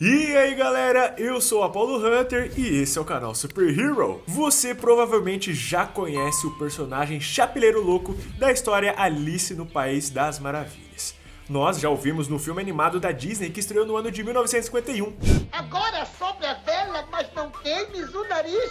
E aí galera, eu sou Apollo Hunter e esse é o canal Super Hero. Você provavelmente já conhece o personagem Chapeleiro Louco da história Alice no País das Maravilhas. Nós já o vimos no filme animado da Disney que estreou no ano de 1951. Agora sobe a vela, mas não queimes o nariz.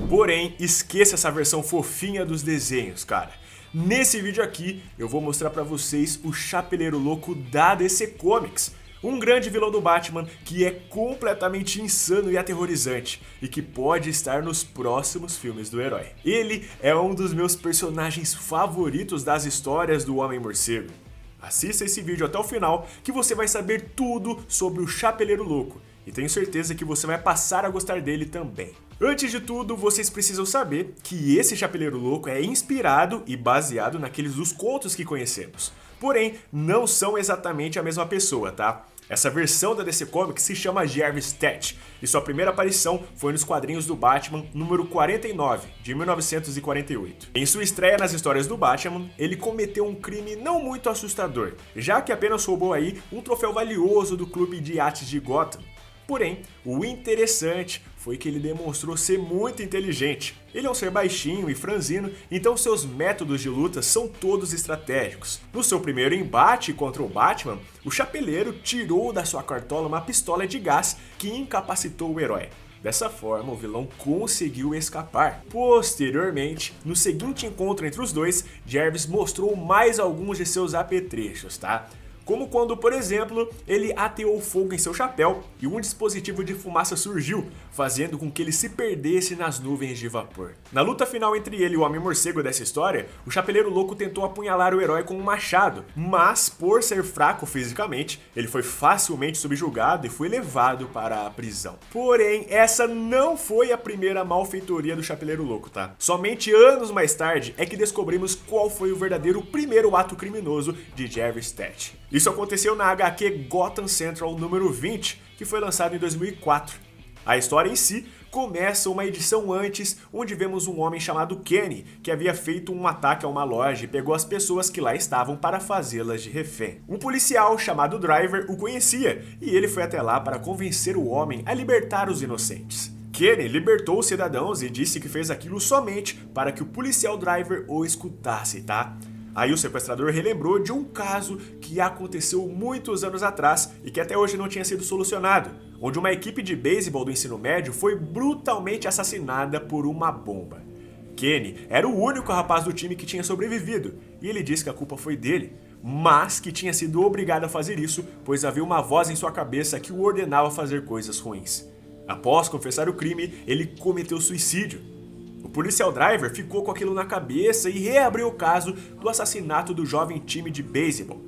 Porém, esqueça essa versão fofinha dos desenhos, cara. Nesse vídeo aqui, eu vou mostrar pra vocês o Chapeleiro Louco da DC Comics. Um grande vilão do Batman que é completamente insano e aterrorizante e que pode estar nos próximos filmes do herói. Ele é um dos meus personagens favoritos das histórias do Homem-Morcego. Assista esse vídeo até o final que você vai saber tudo sobre o Chapeleiro Louco e tenho certeza que você vai passar a gostar dele também. Antes de tudo, vocês precisam saber que esse Chapeleiro Louco é inspirado e baseado naqueles dos contos que conhecemos. Porém, não são exatamente a mesma pessoa, tá? Essa versão da DC Comics se chama Jarvis Tet, e sua primeira aparição foi nos quadrinhos do Batman número 49, de 1948. Em sua estreia nas histórias do Batman, ele cometeu um crime não muito assustador, já que apenas roubou aí um troféu valioso do clube de iates de Gotham. Porém, o interessante foi que ele demonstrou ser muito inteligente. Ele é um ser baixinho e franzino, então seus métodos de luta são todos estratégicos. No seu primeiro embate contra o Batman, o Chapeleiro tirou da sua cartola uma pistola de gás que incapacitou o herói. Dessa forma, o vilão conseguiu escapar. Posteriormente, no seguinte encontro entre os dois, Jarvis mostrou mais alguns de seus apetrechos, tá? Como quando, por exemplo, ele ateou fogo em seu chapéu e um dispositivo de fumaça surgiu, fazendo com que ele se perdesse nas nuvens de vapor. Na luta final entre ele e o Homem-Morcego dessa história, o Chapeleiro Louco tentou apunhalar o herói com um machado, mas por ser fraco fisicamente, ele foi facilmente subjugado e foi levado para a prisão. Porém, essa não foi a primeira malfeitoria do Chapeleiro Louco, tá? Somente anos mais tarde é que descobrimos qual foi o verdadeiro primeiro ato criminoso de Jarvis Tet. Isso aconteceu na HQ Gotham Central número 20, que foi lançado em 2004. A história em si começa uma edição antes, onde vemos um homem chamado Kenny, que havia feito um ataque a uma loja e pegou as pessoas que lá estavam para fazê-las de refém. Um policial chamado Driver o conhecia, e ele foi até lá para convencer o homem a libertar os inocentes. Kenny libertou os cidadãos e disse que fez aquilo somente para que o policial Driver o escutasse, tá? Aí o sequestrador relembrou de um caso que aconteceu muitos anos atrás e que até hoje não tinha sido solucionado, onde uma equipe de beisebol do ensino médio foi brutalmente assassinada por uma bomba. Kenny era o único rapaz do time que tinha sobrevivido, e ele disse que a culpa foi dele, mas que tinha sido obrigado a fazer isso, pois havia uma voz em sua cabeça que o ordenava fazer coisas ruins. Após confessar o crime, ele cometeu suicídio. O policial Driver ficou com aquilo na cabeça e reabriu o caso do assassinato do jovem time de beisebol.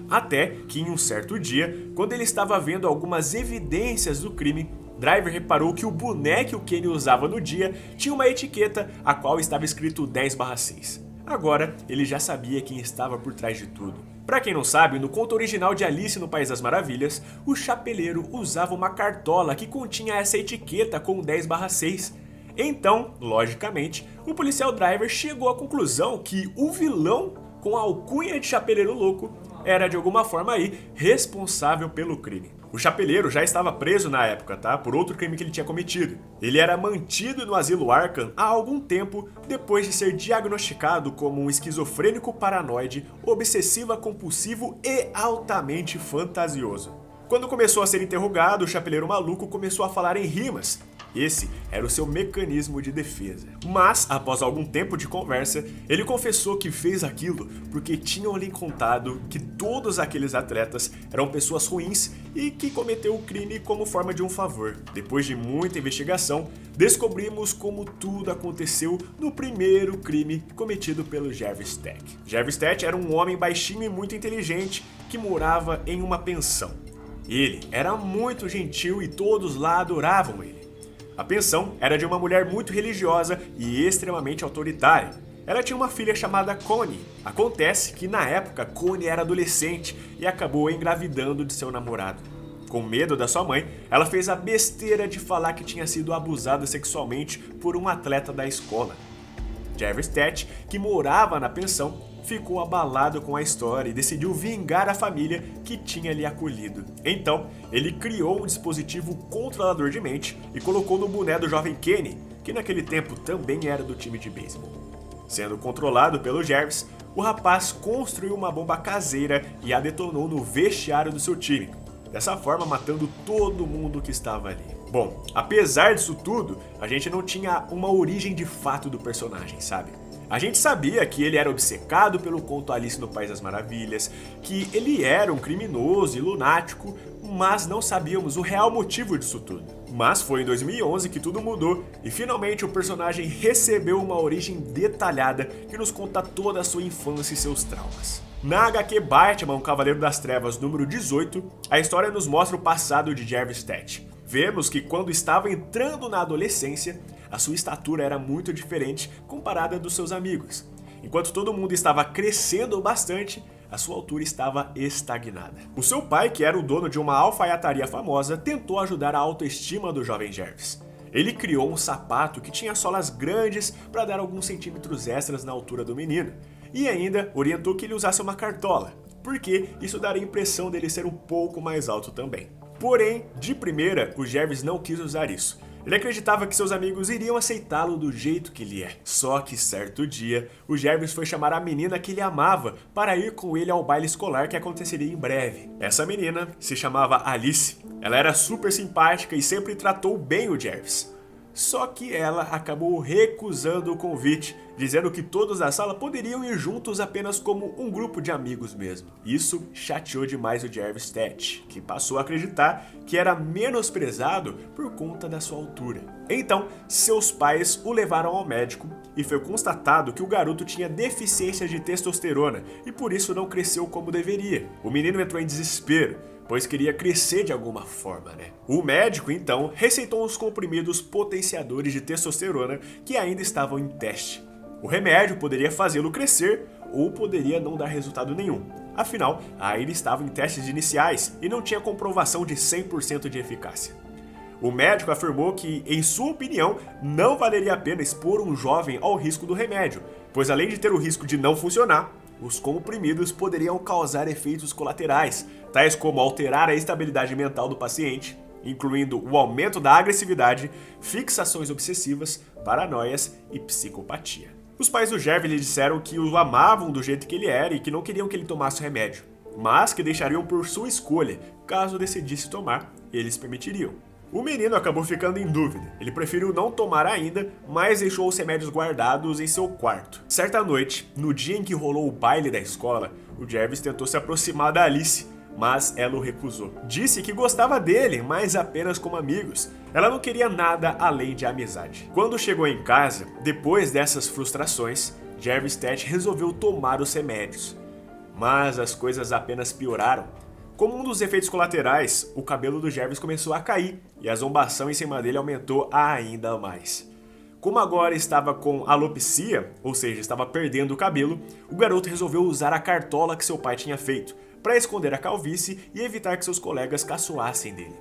Até que em um certo dia, quando ele estava vendo algumas evidências do crime, Driver reparou que o boneco que o Kenny usava no dia tinha uma etiqueta a qual estava escrito 10/6. Agora, ele já sabia quem estava por trás de tudo. Pra quem não sabe, no conto original de Alice no País das Maravilhas, o Chapeleiro usava uma cartola que continha essa etiqueta com 10/6. Então, logicamente, o policial Driver chegou à conclusão que o vilão com a alcunha de Chapeleiro Louco era de alguma forma aí responsável pelo crime. O Chapeleiro já estava preso na época, tá? Por outro crime que ele tinha cometido. Ele era mantido no asilo Arkham há algum tempo depois de ser diagnosticado como um esquizofrênico paranoide, obsessiva-compulsivo e altamente fantasioso. Quando começou a ser interrogado, o Chapeleiro Maluco começou a falar em rimas. Esse era o seu mecanismo de defesa. Mas, após algum tempo de conversa, ele confessou que fez aquilo porque tinham lhe contado que todos aqueles atletas eram pessoas ruins e que cometeu o crime como forma de um favor. Depois de muita investigação, descobrimos como tudo aconteceu no primeiro crime cometido pelo Jarvis Tet. Jarvis Tet era um homem baixinho e muito inteligente que morava em uma pensão. Ele era muito gentil e todos lá adoravam ele. A pensão era de uma mulher muito religiosa e extremamente autoritária. Ela tinha uma filha chamada Connie. Acontece que na época Connie era adolescente e acabou engravidando de seu namorado. Com medo da sua mãe, ela fez a besteira de falar que tinha sido abusada sexualmente por um atleta da escola. Jarvis Tet, que morava na pensão, ficou abalado com a história e decidiu vingar a família que tinha lhe acolhido. Então, ele criou um dispositivo controlador de mente e colocou no boné do jovem Kenny, que naquele tempo também era do time de beisebol. Sendo controlado pelo Jarvis, o rapaz construiu uma bomba caseira e a detonou no vestiário do seu time, dessa forma matando todo mundo que estava ali. Bom, apesar disso tudo, a gente não tinha uma origem de fato do personagem, sabe? A gente sabia que ele era obcecado pelo conto Alice no País das Maravilhas, que ele era um criminoso e lunático, mas não sabíamos o real motivo disso tudo. Mas foi em 2011 que tudo mudou e finalmente o personagem recebeu uma origem detalhada que nos conta toda a sua infância e seus traumas. Na HQ Batman, o Cavaleiro das Trevas número 18, a história nos mostra o passado de Jarvis Tet. Vemos que quando estava entrando na adolescência, a sua estatura era muito diferente comparada dos seus amigos. Enquanto todo mundo estava crescendo bastante, a sua altura estava estagnada. O seu pai, que era o dono de uma alfaiataria famosa, tentou ajudar a autoestima do jovem Jarvis. Ele criou um sapato que tinha solas grandes para dar alguns centímetros extras na altura do menino, e ainda orientou que ele usasse uma cartola, porque isso daria a impressão dele ser um pouco mais alto também. Porém, de primeira, o Jarvis não quis usar isso. Ele acreditava que seus amigos iriam aceitá-lo do jeito que ele é. Só que certo dia, o Jarvis foi chamar a menina que ele amava para ir com ele ao baile escolar que aconteceria em breve. Essa menina se chamava Alice. Ela era super simpática e sempre tratou bem o Jarvis. Só que ela acabou recusando o convite, dizendo que todos da sala poderiam ir juntos apenas como um grupo de amigos mesmo. Isso chateou demais o Jarvis Tet, que passou a acreditar que era menosprezado por conta da sua altura. Então, seus pais o levaram ao médico e foi constatado que o garoto tinha deficiência de testosterona e por isso não cresceu como deveria. O menino entrou em desespero, pois queria crescer de alguma forma, né? O médico, então, receitou uns comprimidos potenciadores de testosterona que ainda estavam em teste. O remédio poderia fazê-lo crescer ou poderia não dar resultado nenhum. Afinal, ainda estava em testes iniciais e não tinha comprovação de 100% de eficácia. O médico afirmou que, em sua opinião, não valeria a pena expor um jovem ao risco do remédio, pois além de ter o risco de não funcionar, os comprimidos poderiam causar efeitos colaterais, tais como alterar a estabilidade mental do paciente, incluindo o aumento da agressividade, fixações obsessivas, paranoias e psicopatia. Os pais do Jarvis lhe disseram que o amavam do jeito que ele era e que não queriam que ele tomasse o remédio, mas que deixariam por sua escolha, caso decidisse tomar, eles permitiriam. O menino acabou ficando em dúvida. Ele preferiu não tomar ainda, mas deixou os remédios guardados em seu quarto. Certa noite, no dia em que rolou o baile da escola, o Jarvis tentou se aproximar da Alice, mas ela o recusou. Disse que gostava dele, mas apenas como amigos. Ela não queria nada além de amizade. Quando chegou em casa, depois dessas frustrações, Jarvis Tet resolveu tomar os remédios. Mas as coisas apenas pioraram. Como um dos efeitos colaterais, o cabelo do Jarvis começou a cair e a zombação em cima dele aumentou ainda mais. Como agora estava com alopecia, ou seja, estava perdendo o cabelo, o garoto resolveu usar a cartola que seu pai tinha feito, para esconder a calvície e evitar que seus colegas caçoassem dele.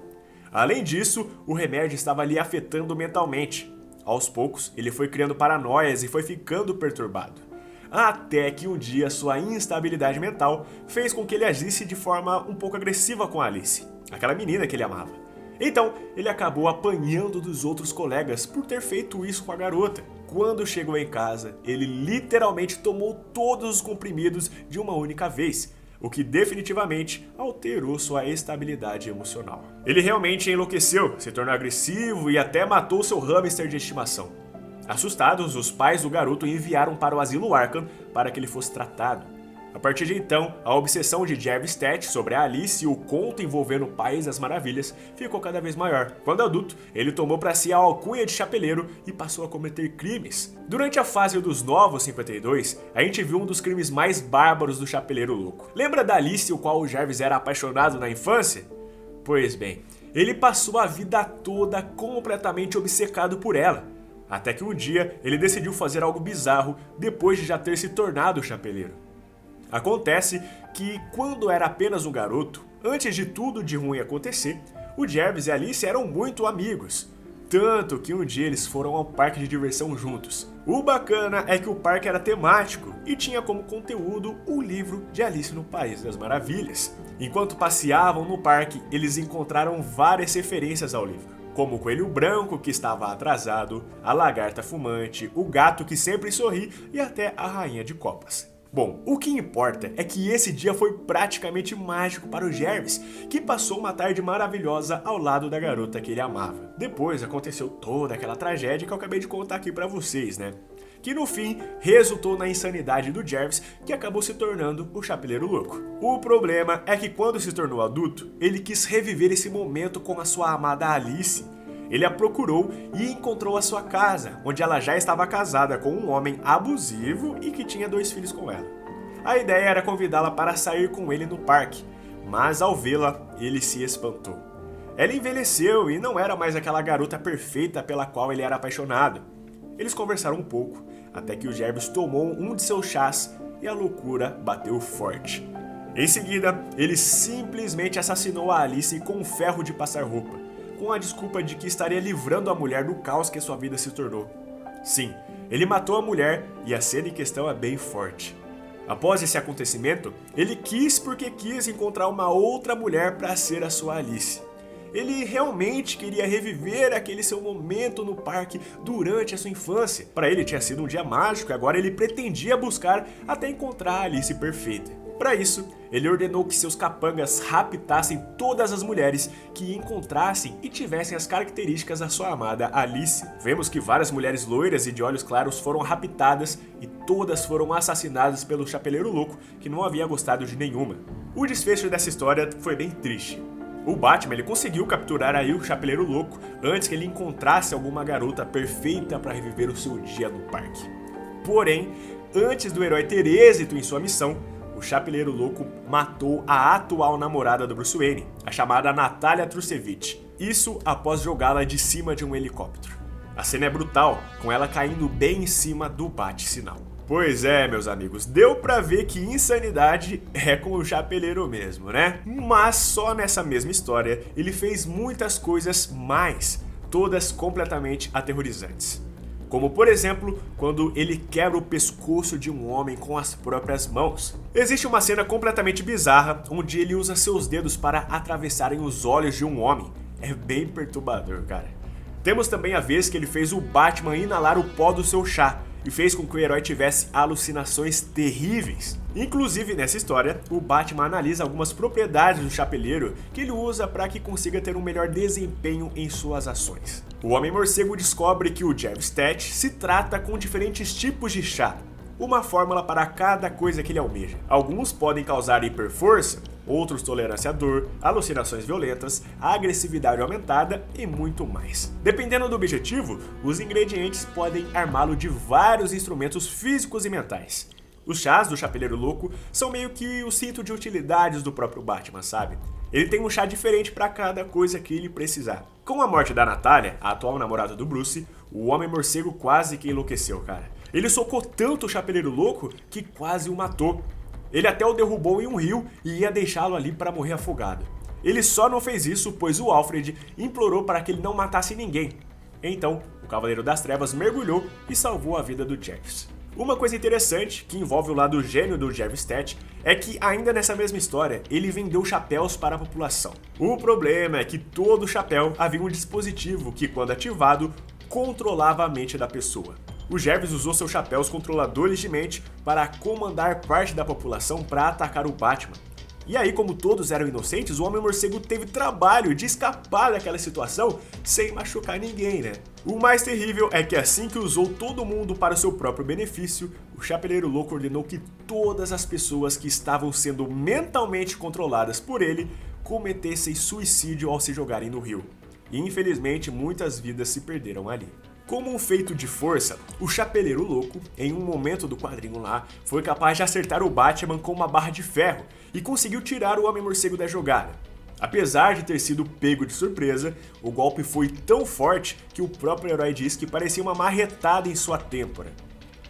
Além disso, o remédio estava lhe afetando mentalmente. Aos poucos, ele foi criando paranoias e foi ficando perturbado. Até que um dia sua instabilidade mental fez com que ele agisse de forma um pouco agressiva com a Alice, aquela menina que ele amava. Então, ele acabou apanhando dos outros colegas por ter feito isso com a garota. Quando chegou em casa, ele literalmente tomou todos os comprimidos de uma única vez, o que definitivamente alterou sua estabilidade emocional. Ele realmente enlouqueceu, se tornou agressivo e até matou seu hamster de estimação. Assustados, os pais do garoto enviaram para o asilo Arkham para que ele fosse tratado. A partir de então, a obsessão de Jarvis Tet sobre a Alice e o conto envolvendo o País das Maravilhas ficou cada vez maior. Quando adulto, ele tomou para si a alcunha de chapeleiro e passou a cometer crimes. Durante a fase dos Novos 52, a gente viu um dos crimes mais bárbaros do Chapeleiro Louco. Lembra da Alice, o qual o Jarvis era apaixonado na infância? Pois bem, ele passou a vida toda completamente obcecado por ela. Até que um dia ele decidiu fazer algo bizarro depois de já ter se tornado chapeleiro. Acontece que quando era apenas um garoto, antes de tudo de ruim acontecer, o Jarvis e a Alice eram muito amigos. tanto que um dia eles foram ao parque de diversão juntos. O bacana é que o parque era temático e tinha como conteúdo o livro de Alice no País das Maravilhas. Enquanto passeavam no parque, eles encontraram várias referências ao livro, como o coelho branco que estava atrasado, a lagarta fumante, o gato que sempre sorri e até a rainha de copas. Bom, o que importa é que esse dia foi praticamente mágico para o Jarvis, que passou uma tarde maravilhosa ao lado da garota que ele amava. Depois aconteceu toda aquela tragédia que eu acabei de contar aqui para vocês, né? Que no fim resultou na insanidade do Jarvis, que acabou se tornando o Chapeleiro Louco. O problema é que quando se tornou adulto, ele quis reviver esse momento com a sua amada Alice. Ele a procurou e encontrou a sua casa, onde ela já estava casada com um homem abusivo e que tinha 2 filhos com ela. A ideia era convidá-la para sair com ele no parque, mas ao vê-la, ele se espantou. Ela envelheceu e não era mais aquela garota perfeita pela qual ele era apaixonado. Eles conversaram um pouco, até que o Jarvis tomou um de seus chás e a loucura bateu forte. Em seguida, ele simplesmente assassinou a Alice com um ferro de passar roupa, com a desculpa de que estaria livrando a mulher do caos que sua vida se tornou. Sim, ele matou a mulher e a cena em questão é bem forte. Após esse acontecimento, ele quis porque quis encontrar uma outra mulher para ser a sua Alice. Ele realmente queria reviver aquele seu momento no parque durante a sua infância. Para ele tinha sido um dia mágico e agora ele pretendia buscar até encontrar a Alice perfeita. Para isso, ele ordenou que seus capangas raptassem todas as mulheres que encontrassem e tivessem as características da sua amada Alice. Vemos que várias mulheres loiras e de olhos claros foram raptadas e todas foram assassinadas pelo Chapeleiro Louco, que não havia gostado de nenhuma. O desfecho dessa história foi bem triste. O Batman ele conseguiu capturar aí o Chapeleiro Louco antes que ele encontrasse alguma garota perfeita para reviver o seu dia no parque. Porém, antes do herói ter êxito em sua missão, o Chapeleiro Louco matou a atual namorada do Bruce Wayne, a chamada Natália Trucevich. Isso após jogá-la de cima de um helicóptero. A cena é brutal, com ela caindo bem em cima do bate-sinal. Pois é, meus amigos, deu pra ver que insanidade é com o Chapeleiro mesmo, né? Mas só nessa mesma história, ele fez muitas coisas mais, todas completamente aterrorizantes. Como, por exemplo, quando ele quebra o pescoço de um homem com as próprias mãos. Existe uma cena completamente bizarra, onde ele usa seus dedos para atravessarem os olhos de um homem. É bem perturbador, cara. Temos também a vez que ele fez o Batman inalar o pó do seu chá, e fez com que o herói tivesse alucinações terríveis. Inclusive, nessa história, o Batman analisa algumas propriedades do Chapeleiro que ele usa para que consiga ter um melhor desempenho em suas ações. O Homem-Morcego descobre que o Jarvis Tet se trata com diferentes tipos de chá, uma fórmula para cada coisa que ele almeja. Alguns podem causar hiperforça, outros tolerância à dor, alucinações violentas, agressividade aumentada e muito mais. Dependendo do objetivo, os ingredientes podem armá-lo de vários instrumentos físicos e mentais. Os chás do Chapeleiro Louco são meio que o cinto de utilidades do próprio Batman, sabe? Ele tem um chá diferente para cada coisa que ele precisar. Com a morte da Natália, a atual namorada do Bruce, o Homem-Morcego quase que enlouqueceu, cara. Ele socou tanto o Chapeleiro Louco que quase o matou. Ele até o derrubou em um rio e ia deixá-lo ali para morrer afogado. Ele só não fez isso pois o Alfred implorou para que ele não matasse ninguém. Então, o Cavaleiro das Trevas mergulhou e salvou a vida do Jarvis. Uma coisa interessante, que envolve o lado gênio do Jarvis Tet, é que ainda nessa mesma história, ele vendeu chapéus para a população. O problema é que todo chapéu havia um dispositivo que, quando ativado, controlava a mente da pessoa. O Jarvis usou seus chapéus controladores de mente para comandar parte da população para atacar o Batman. E aí, como todos eram inocentes, o Homem-Morcego teve trabalho de escapar daquela situação sem machucar ninguém, né? O mais terrível é que assim que usou todo mundo para o seu próprio benefício, o Chapeleiro Louco ordenou que todas as pessoas que estavam sendo mentalmente controladas por ele cometessem suicídio ao se jogarem no rio. E infelizmente muitas vidas se perderam ali. Como um feito de força, o Chapeleiro Louco, em um momento do quadrinho lá, foi capaz de acertar o Batman com uma barra de ferro e conseguiu tirar o Homem-Morcego da jogada. Apesar de ter sido pego de surpresa, o golpe foi tão forte que o próprio herói diz que parecia uma marretada em sua têmpora.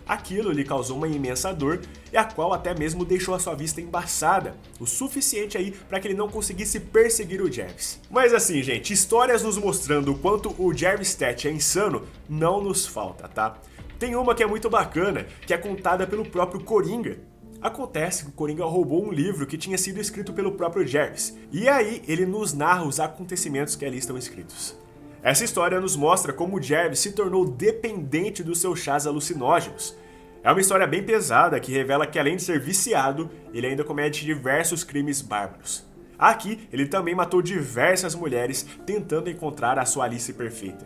Aquilo lhe causou uma imensa dor e a qual até mesmo deixou a sua vista embaçada, o suficiente aí para que ele não conseguisse perseguir o Jarvis. Mas assim, gente, histórias nos mostrando o quanto o Jarvis Tet é insano não nos falta, tá? Tem uma que é muito bacana, que é contada pelo próprio Coringa. Acontece que o Coringa roubou um livro que tinha sido escrito pelo próprio Jarvis, e aí ele nos narra os acontecimentos que ali estão escritos. Essa história nos mostra como o Jarvis se tornou dependente dos seus chás alucinógenos. É uma história bem pesada que revela que, além de ser viciado, ele ainda comete diversos crimes bárbaros. Aqui, ele também matou diversas mulheres tentando encontrar a sua Alice perfeita.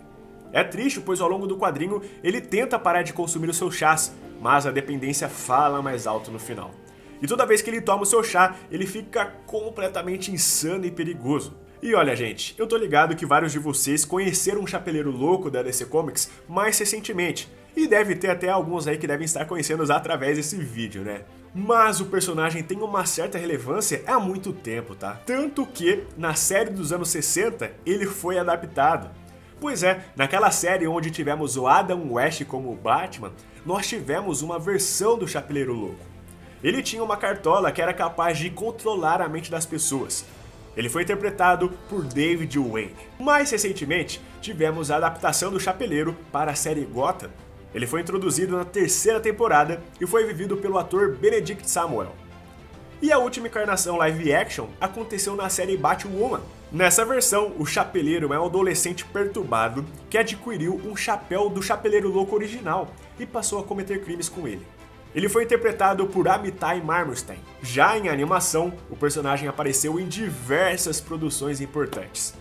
É triste, pois ao longo do quadrinho ele tenta parar de consumir os seus chás, mas a dependência fala mais alto no final. E toda vez que ele toma o seu chá, ele fica completamente insano e perigoso. E olha, gente, eu tô ligado que vários de vocês conheceram um Chapeleiro Louco da DC Comics mais recentemente, e deve ter até alguns aí que devem estar conhecendo através desse vídeo, né? Mas o personagem tem uma certa relevância há muito tempo, tá? Tanto que, na série dos anos 60, ele foi adaptado. Pois é, naquela série onde tivemos o Adam West como Batman, nós tivemos uma versão do Chapeleiro Louco. Ele tinha uma cartola que era capaz de controlar a mente das pessoas. Ele foi interpretado por David Wayne. Mais recentemente, tivemos a adaptação do Chapeleiro para a série Gotham. Ele foi introduzido na terceira temporada e foi vivido pelo ator Benedict Samuel. E a última encarnação live action aconteceu na série Batwoman. Nessa versão, o Chapeleiro é um adolescente perturbado que adquiriu um chapéu do Chapeleiro Louco original e passou a cometer crimes com ele. Ele foi interpretado por Amitai Marmorstein. Já em animação, o personagem apareceu em diversas produções importantes,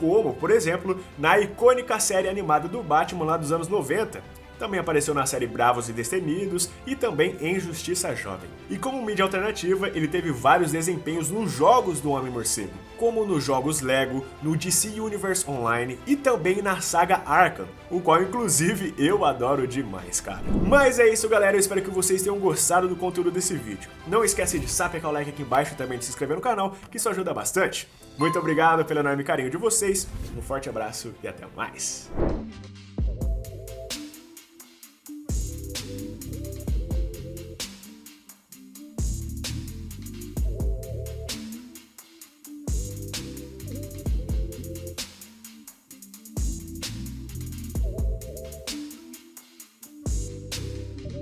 como, por exemplo, na icônica série animada do Batman lá dos anos 90, também apareceu na série Bravos e Destemidos e também em Justiça Jovem. E como mídia alternativa, ele teve vários desempenhos nos jogos do Homem-Morcego, como nos jogos Lego, no DC Universe Online e também na saga Arkham, o qual inclusive eu adoro demais, cara. Mas é isso, galera, eu espero que vocês tenham gostado do conteúdo desse vídeo. Não esquece de sapecar o like aqui embaixo e também de se inscrever no canal, que isso ajuda bastante. Muito obrigado pelo enorme carinho de vocês, um forte abraço e até mais.